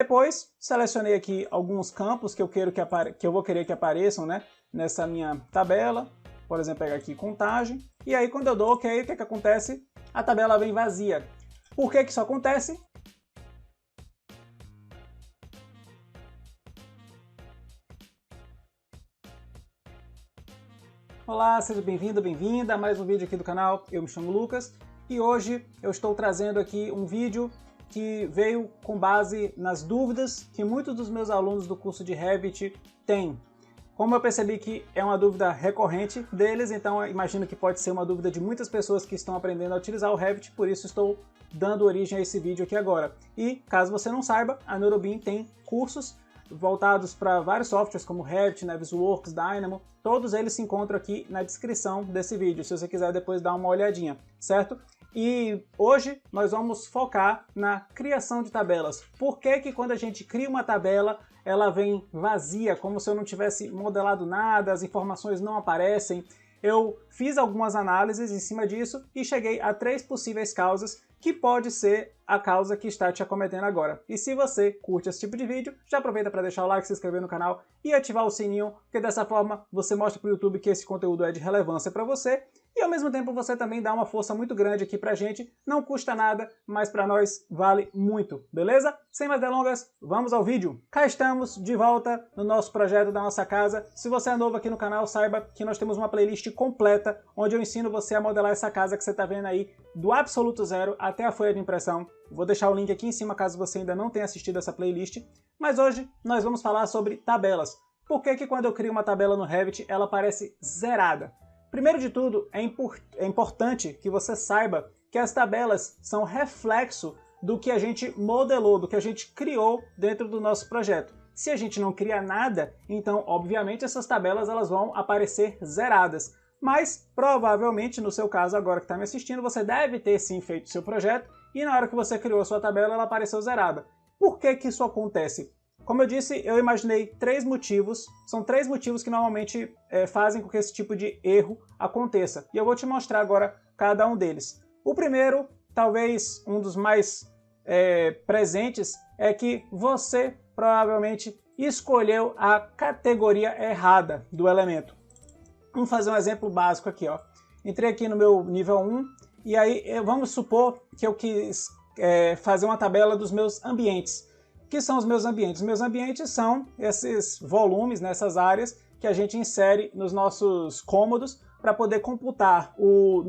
Depois, selecionei aqui alguns campos que eu vou querer que apareçam, né, nessa minha tabela. Por exemplo, pegar aqui contagem. E aí, quando eu dou OK, o que acontece? A tabela vem vazia. Por que isso acontece? Olá, seja bem-vindo, bem-vinda a mais um vídeo aqui do canal. Eu me chamo Lucas e hoje eu estou trazendo aqui um vídeo que veio com base nas dúvidas que muitos dos meus alunos do curso de Revit têm. Como eu percebi que é uma dúvida recorrente deles, então eu imagino que pode ser uma dúvida de muitas pessoas que estão aprendendo a utilizar o Revit, por isso estou dando origem a esse vídeo aqui agora. E, caso você não saiba, a Neurobim tem cursos voltados para vários softwares como Revit, Navisworks, Dynamo, todos eles se encontram aqui na descrição desse vídeo, se você quiser depois dar uma olhadinha, certo? E hoje nós vamos focar na criação de tabelas. Por que que quando a gente cria uma tabela, ela vem vazia, como se eu não tivesse modelado nada, as informações não aparecem? Eu fiz algumas análises em cima disso e cheguei a 3 possíveis causas que pode ser a causa que está te acometendo agora. E se você curte esse tipo de vídeo, já aproveita para deixar o like, se inscrever no canal e ativar o sininho, porque dessa forma você mostra para o YouTube que esse conteúdo é de relevância para você e ao mesmo tempo você também dá uma força muito grande aqui pra gente, não custa nada, mas para nós vale muito, beleza? Sem mais delongas, vamos ao vídeo. Cá estamos de volta no nosso projeto da nossa casa. Se você é novo aqui no canal, saiba que nós temos uma playlist completa onde eu ensino você a modelar essa casa que você está vendo aí do absoluto zero até a folha de impressão. Vou deixar o link aqui em cima caso você ainda não tenha assistido essa playlist. Mas hoje nós vamos falar sobre tabelas. Por que que quando eu crio uma tabela no Revit ela aparece zerada? Primeiro de tudo, é importante que você saiba que as tabelas são reflexo do que a gente modelou, do que a gente criou dentro do nosso projeto. Se a gente não cria nada, então, obviamente, essas tabelas elas vão aparecer zeradas. Mas, provavelmente, no seu caso, agora que está me assistindo, você deve ter sim feito o seu projeto e na hora que você criou a sua tabela, ela apareceu zerada. Por que que isso acontece? Como eu disse, eu imaginei 3 motivos, são 3 motivos que normalmente fazem com que esse tipo de erro aconteça. E eu vou te mostrar agora cada um deles. O primeiro, talvez um dos mais presentes, é que você provavelmente escolheu a categoria errada do elemento. Vamos fazer um exemplo básico aqui, ó. Entrei aqui no meu nível 1 e aí vamos supor que eu quis fazer uma tabela dos meus ambientes. O que são os meus ambientes? Os meus ambientes são esses volumes, nessas áreas que a gente insere nos nossos cômodos para poder computar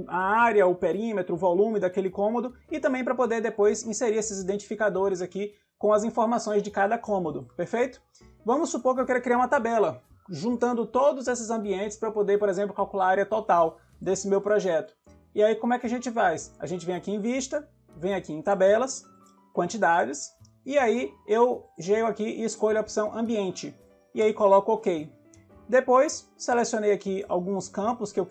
a área, o perímetro, o volume daquele cômodo e também para poder depois inserir esses identificadores aqui com as informações de cada cômodo, perfeito? Vamos supor que eu quero criar uma tabela, juntando todos esses ambientes para poder, por exemplo, calcular a área total desse meu projeto. E aí como é que a gente faz? A gente vem aqui em vista, vem aqui em tabelas, quantidades, e aí eu geo aqui e escolho a opção ambiente. E aí coloco OK. Depois selecionei aqui alguns campos que eu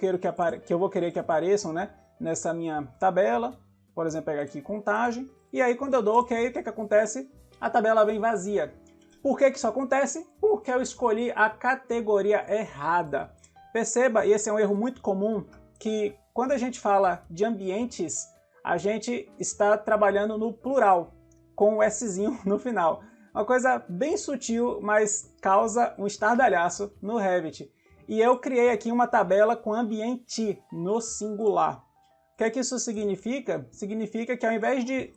vou querer que apareçam, né, nessa minha tabela. Por exemplo, pegar aqui contagem. E aí quando eu dou OK, o que acontece? A tabela vem vazia. Por que isso acontece? Porque eu escolhi a categoria errada. Perceba, e esse é um erro muito comum, que quando a gente fala de ambientes, a gente está trabalhando no plural, com o Szinho no final. Uma coisa bem sutil, mas causa um estardalhaço no Revit. E eu criei aqui uma tabela com ambiente no singular. O que é que isso significa? Significa que ao invés de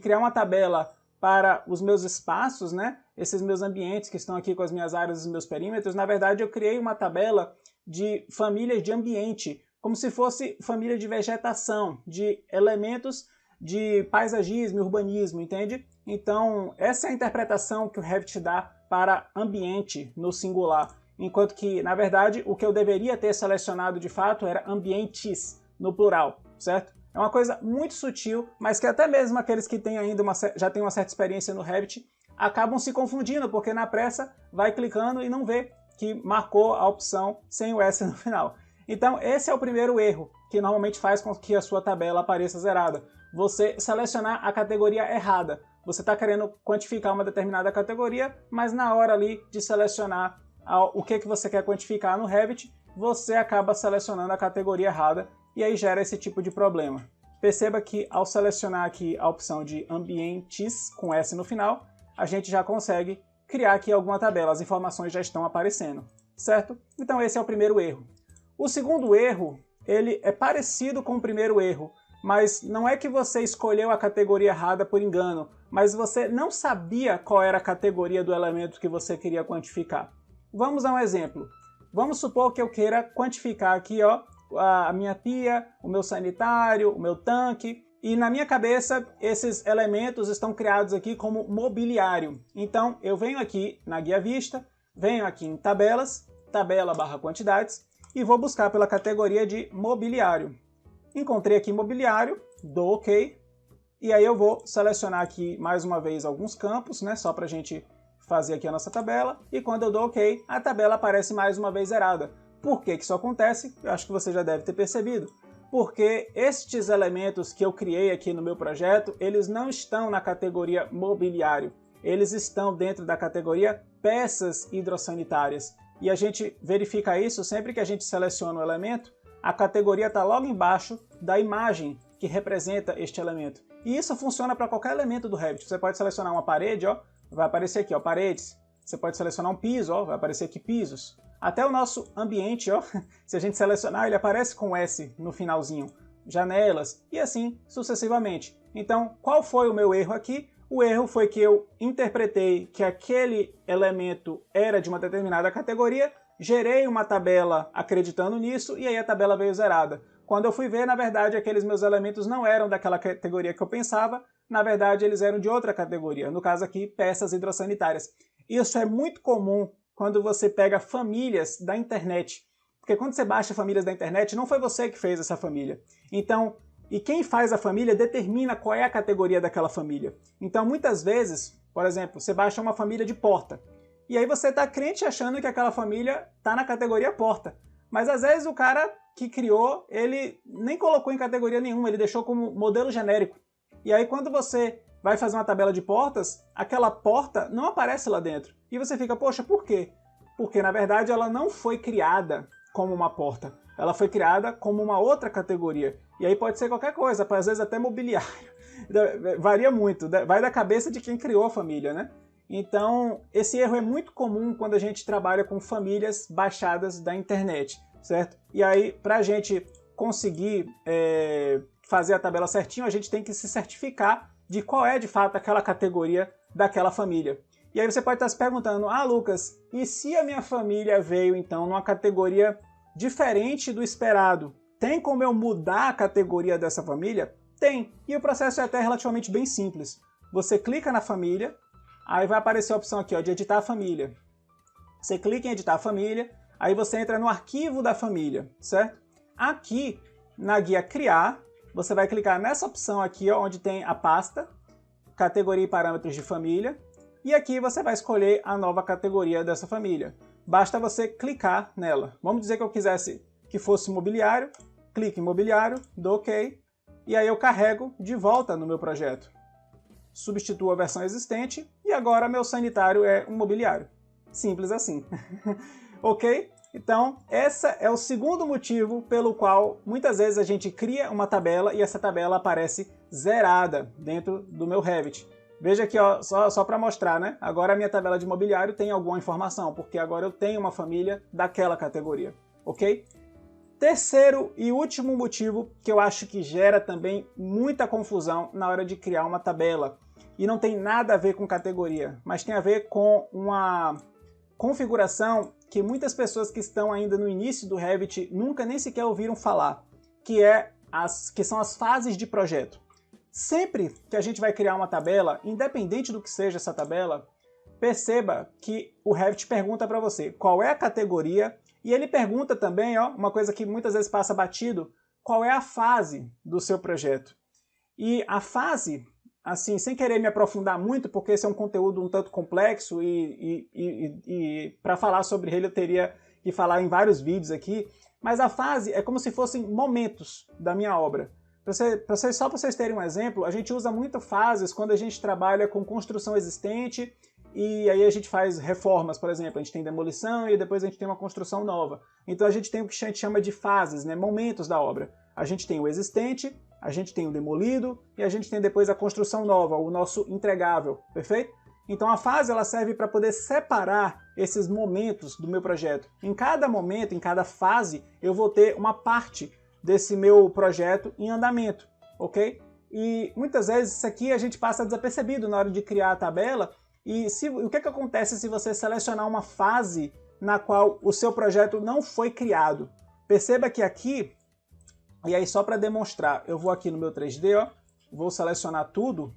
criar uma tabela para os meus espaços, né, esses meus ambientes que estão aqui com as minhas áreas e os meus perímetros, na verdade eu criei uma tabela de famílias de ambiente, como se fosse família de vegetação, de elementos de paisagismo e urbanismo, entende? Então, essa é a interpretação que o Revit dá para ambiente no singular, enquanto que, na verdade, o que eu deveria ter selecionado de fato era ambientes no plural, certo? É uma coisa muito sutil, mas que até mesmo aqueles que têm ainda já têm uma certa experiência no Revit acabam se confundindo, porque na pressa vai clicando e não vê que marcou a opção sem o S no final. Então, esse é o primeiro erro que normalmente faz com que a sua tabela apareça zerada. Você selecionar a categoria errada. Você está querendo quantificar uma determinada categoria, mas na hora ali de selecionar o que você quer quantificar no Revit, você acaba selecionando a categoria errada e aí gera esse tipo de problema. Perceba que ao selecionar aqui a opção de ambientes com S no final, a gente já consegue criar aqui alguma tabela, as informações já estão aparecendo, certo? Então esse é o primeiro erro. O segundo erro, ele é parecido com o primeiro erro, mas não é que você escolheu a categoria errada por engano, mas você não sabia qual era a categoria do elemento que você queria quantificar. Vamos a um exemplo. Vamos supor que eu queira quantificar aqui, ó, a minha pia, o meu sanitário, o meu tanque, e na minha cabeça esses elementos estão criados aqui como mobiliário. Então eu venho aqui na guia vista, venho aqui em tabelas, tabela / quantidades, e vou buscar pela categoria de mobiliário. Encontrei aqui mobiliário, dou OK, e aí eu vou selecionar aqui mais uma vez alguns campos, né, só para a gente fazer aqui a nossa tabela, e quando eu dou OK, a tabela aparece mais uma vez zerada. Por que isso acontece? Eu acho que você já deve ter percebido. Porque estes elementos que eu criei aqui no meu projeto, eles não estão na categoria mobiliário, eles estão dentro da categoria peças hidrossanitárias. E a gente verifica isso sempre que a gente seleciona o elemento, a categoria está logo embaixo da imagem que representa este elemento. E isso funciona para qualquer elemento do Revit. Você pode selecionar uma parede, ó, vai aparecer aqui, ó, paredes. Você pode selecionar um piso, ó, vai aparecer aqui pisos. Até o nosso ambiente, ó, se a gente selecionar, ele aparece com S no finalzinho. Janelas e assim sucessivamente. Então, qual foi o meu erro aqui? O erro foi que eu interpretei que aquele elemento era de uma determinada categoria, gerei uma tabela acreditando nisso e aí a tabela veio zerada. Quando eu fui ver, na verdade, aqueles meus elementos não eram daquela categoria que eu pensava, na verdade eles eram de outra categoria, no caso aqui, peças hidrossanitárias. Isso é muito comum quando você pega famílias da internet, porque quando você baixa famílias da internet, não foi você que fez essa família. Então, e quem faz a família determina qual é a categoria daquela família. Então, muitas vezes, por exemplo, você baixa uma família de porta, e aí você está crente achando que aquela família está na categoria porta. Mas às vezes o cara que criou, ele nem colocou em categoria nenhuma, ele deixou como modelo genérico. E aí quando você vai fazer uma tabela de portas, aquela porta não aparece lá dentro. E você fica, poxa, por quê? Porque na verdade ela não foi criada como uma porta. Ela foi criada como uma outra categoria. E aí pode ser qualquer coisa, às vezes até mobiliário. Varia muito, vai da cabeça de quem criou a família, né? Então, esse erro é muito comum quando a gente trabalha com famílias baixadas da internet, certo? E aí, para a gente conseguir fazer a tabela certinho, a gente tem que se certificar de qual é, de fato, aquela categoria daquela família. E aí você pode estar se perguntando, ah, Lucas, e se a minha família veio, então, numa categoria diferente do esperado? Tem como eu mudar a categoria dessa família? Tem. E o processo é até relativamente bem simples. Você clica na família, aí vai aparecer a opção aqui, ó, de editar a família. Você clica em editar a família, aí você entra no arquivo da família, certo? Aqui, na guia criar, você vai clicar nessa opção aqui, ó, onde tem a pasta, categoria e parâmetros de família, e aqui você vai escolher a nova categoria dessa família. Basta você clicar nela. Vamos dizer que eu quisesse que fosse mobiliário, clique em mobiliário, dou OK, e aí eu carrego de volta no meu projeto. Substituo a versão existente e agora meu sanitário é um mobiliário. Simples assim. Ok? Então, esse é o segundo motivo pelo qual muitas vezes a gente cria uma tabela e essa tabela aparece zerada dentro do meu Revit. Veja aqui, ó, só para mostrar, né? Agora a minha tabela de mobiliário tem alguma informação, porque agora eu tenho uma família daquela categoria. Ok? Terceiro e último motivo que eu acho que gera também muita confusão na hora de criar uma tabela. E não tem nada a ver com categoria, mas tem a ver com uma configuração que muitas pessoas que estão ainda no início do Revit nunca nem sequer ouviram falar, que são as fases de projeto. Sempre que a gente vai criar uma tabela, independente do que seja essa tabela, perceba que o Revit pergunta para você qual é a categoria e ele pergunta também, ó, uma coisa que muitas vezes passa batido, qual é a fase do seu projeto. E a fase, assim, sem querer me aprofundar muito, porque esse é um conteúdo um tanto complexo e para falar sobre ele eu teria que falar em vários vídeos aqui, mas a fase é como se fossem momentos da minha obra. Só para vocês terem um exemplo, a gente usa muito fases quando a gente trabalha com construção existente e aí a gente faz reformas, por exemplo, a gente tem demolição e depois a gente tem uma construção nova. Então a gente tem o que a gente chama de fases, né, momentos da obra. A gente tem o existente, a gente tem o demolido e a gente tem depois a construção nova, o nosso entregável, perfeito? Então a fase ela serve para poder separar esses momentos do meu projeto. Em cada momento, em cada fase, eu vou ter uma parte desse meu projeto em andamento, ok? E muitas vezes isso aqui a gente passa desapercebido na hora de criar a tabela. E o que acontece se você selecionar uma fase na qual o seu projeto não foi criado? Perceba que aqui, e aí só para demonstrar, eu vou aqui no meu 3D, ó, vou selecionar tudo,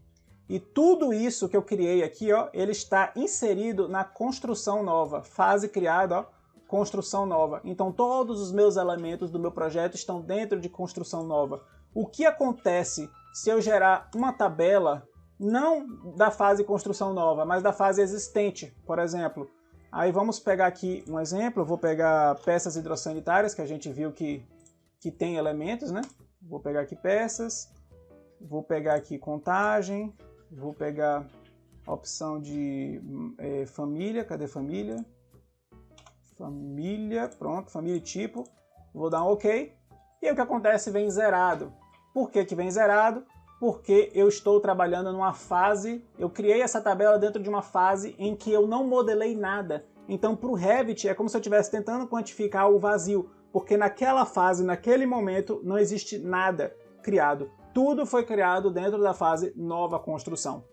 e tudo isso que eu criei aqui, ó, ele está inserido na construção nova, fase criada, ó, construção nova. Então todos os meus elementos do meu projeto estão dentro de construção nova. O que acontece se eu gerar uma tabela, não da fase construção nova, mas da fase existente, por exemplo? Aí vamos pegar aqui um exemplo, eu vou pegar peças hidrossanitárias, que a gente viu que tem elementos, né? Vou pegar aqui peças, vou pegar aqui contagem, vou pegar a opção de família, cadê família? Família, pronto, família e tipo, vou dar um OK. E aí o que acontece? Vem zerado. Por que que vem zerado? Porque eu estou trabalhando numa fase, eu criei essa tabela dentro de uma fase em que eu não modelei nada. Então para o Revit é como se eu estivesse tentando quantificar o vazio, porque naquela fase, naquele momento, não existe nada criado. Tudo foi criado dentro da fase nova construção.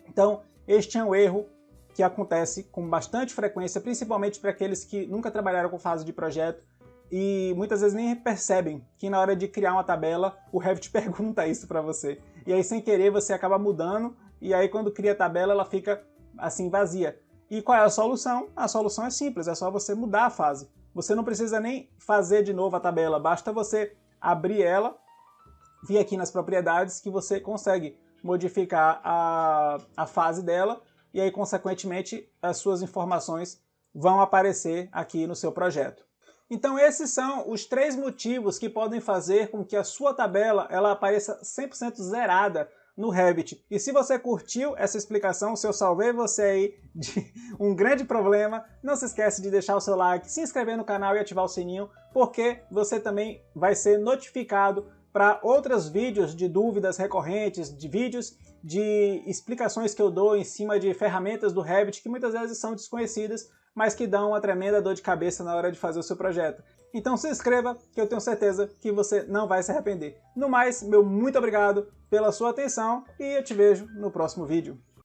Então este é um erro que acontece com bastante frequência, principalmente para aqueles que nunca trabalharam com fase de projeto, e muitas vezes nem percebem que na hora de criar uma tabela, o Revit pergunta isso para você. E aí, sem querer, você acaba mudando, e aí quando cria a tabela, ela fica assim, vazia. E qual é a solução? A solução é simples, é só você mudar a fase. Você não precisa nem fazer de novo a tabela, basta você abrir ela, vir aqui nas propriedades, que você consegue modificar a fase dela, e aí, consequentemente, as suas informações vão aparecer aqui no seu projeto. Então esses são os 3 motivos que podem fazer com que a sua tabela ela apareça 100% zerada no Revit. E se você curtiu essa explicação, se eu salvei você aí de um grande problema, não se esquece de deixar o seu like, se inscrever no canal e ativar o sininho, porque você também vai ser notificado para outros vídeos de dúvidas recorrentes, de vídeos de explicações que eu dou em cima de ferramentas do Revit que muitas vezes são desconhecidas, mas que dão uma tremenda dor de cabeça na hora de fazer o seu projeto. Então se inscreva, que eu tenho certeza que você não vai se arrepender. No mais, meu muito obrigado pela sua atenção e eu te vejo no próximo vídeo.